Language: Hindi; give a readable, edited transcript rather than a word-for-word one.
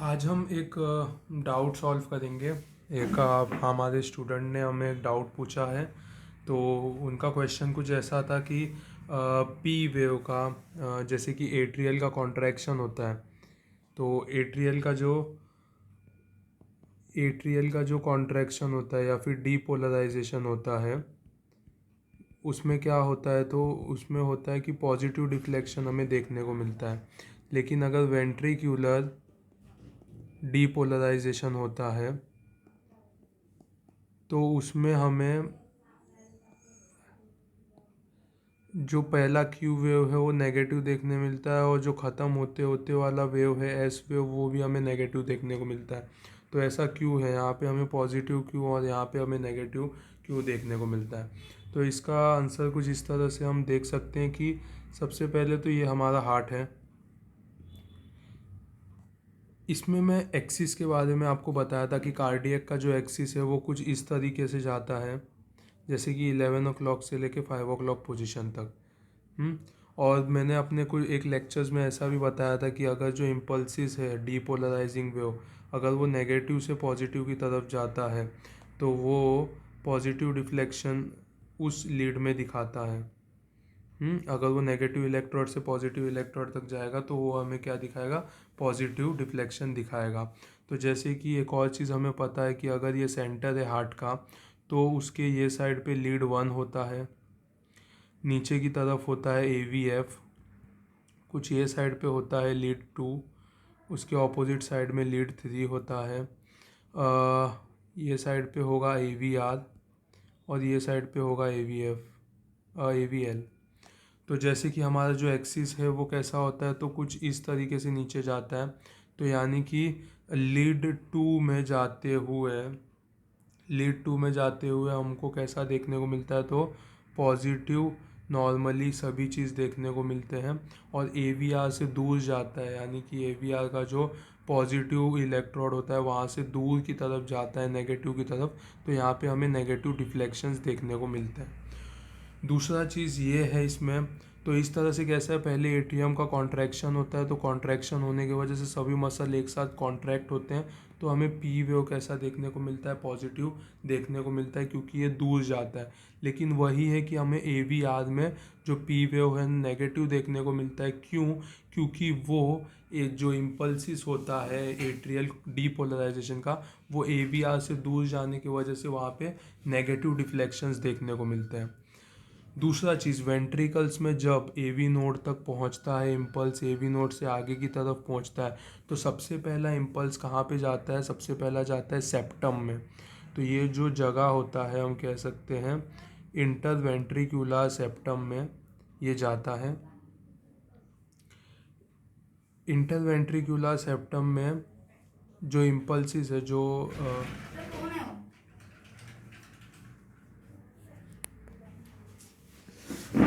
आज हम एक डाउट सॉल्व करेंगे। एक हमारे स्टूडेंट ने हमें एक डाउट पूछा है। तो उनका क्वेश्चन कुछ ऐसा था कि पी वेव का जैसे कि एट्रियल का कॉन्ट्रैक्शन होता है। तो एट्रियल का जो कॉन्ट्रैक्शन होता है या फिर डीपोलराइजेशन होता है, उसमें क्या होता है, तो उसमें होता है कि पॉजिटिव डिफ्लेक्शन हमें देखने को मिलता है। लेकिन अगर वेंट्रिक्यूलर डीपोलराइजेशन होता है तो उसमें हमें जो पहला क्यू वेव है वो नेगेटिव देखने मिलता है, और जो ख़त्म होते होते वाला वेव है एस वेव, वो भी हमें नेगेटिव देखने को मिलता है। तो ऐसा क्यू है, यहाँ पे हमें पॉजिटिव क्यू और यहाँ पे हमें नेगेटिव क्यू देखने को मिलता है। तो इसका आंसर कुछ इस तरह से हम देख सकते हैं कि सबसे पहले तो ये हमारा हार्ट है। इसमें मैं एक्सिस के बारे में आपको बताया था कि कार्डियक का जो एक्सिस है वो कुछ इस तरीके से जाता है, जैसे कि 11 o'clock से लेके 5 o'clock पोजीशन तक। और मैंने अपने कोई एक लेक्चर्स में ऐसा भी बताया था कि अगर जो इम्पल्सिस है डीपोलराइजिंग वेव, अगर वो नेगेटिव से पॉजिटिव की तरफ जाता है तो वो पॉजिटिव डिफ्लेक्शन उस लीड में दिखाता है। अगर वो नेगेटिव इलेक्ट्रोड से पॉजिटिव इलेक्ट्रोड तक जाएगा तो वो हमें क्या दिखाएगा, पॉजिटिव डिफ्लेक्शन दिखाएगा। तो जैसे कि एक और चीज़ हमें पता है कि अगर ये सेंटर है हार्ट का, तो उसके ये साइड पे लीड 1 होता है, नीचे की तरफ होता है AVF, कुछ ये साइड पे होता है लीड 2, उसके ऑपोजिट साइड में लीड 3 होता है। ये साइड पे होगा AVR और ये साइड पे होगा AVL। तो जैसे कि हमारा जो एक्सिस है वो कैसा होता है, तो कुछ इस तरीके से नीचे जाता है। तो यानी कि लीड टू में जाते हुए हमको कैसा देखने को मिलता है, तो पॉजिटिव नॉर्मली सभी चीज़ देखने को मिलते हैं। और AVR से दूर जाता है, यानी कि AVR का जो पॉजिटिव इलेक्ट्रोड होता है वहाँ से दूर की तरफ जाता है, नेगेटिव की तरफ। तो यहाँ पे हमें नेगेटिव डिफ्लेक्शंस देखने को मिलते हैं। दूसरा चीज़ ये है इसमें, तो इस तरह से कैसा है, पहले एट्रियम का कॉन्ट्रैक्शन होता है, तो कॉन्ट्रैक्शन होने की वजह से सभी मसल एक साथ कॉन्ट्रैक्ट होते हैं। तो हमें पी वेव कैसा देखने को मिलता है, पॉजिटिव देखने को मिलता है, क्योंकि ये दूर जाता है। लेकिन वही है कि हमें AVR में जो पी वेव है नेगेटिव देखने को मिलता है। क्यों? क्योंकि वो एक जो इम्पल्सिस होता है एट्रियल डीपोलराइजेशन का, वो AVR से दूर जाने की वजह से वहाँ पे नेगेटिव डिफ्लेक्शंस देखने को मिलते हैं। दूसरा चीज़, वेंट्रिकल्स में जब AV नोड तक पहुंचता है इम्पल्स, AV नोड से आगे की तरफ पहुंचता है, तो सबसे पहला इम्पल्स कहाँ पे जाता है, सबसे पहला जाता है सेप्टम में। तो ये जो जगह होता है हम कह सकते हैं इंटरवेंट्रिकुलर सेप्टम में ये जाता है। इंटरवेंट्रिकुलर सेप्टम में जो इम्पल्सिस है, जो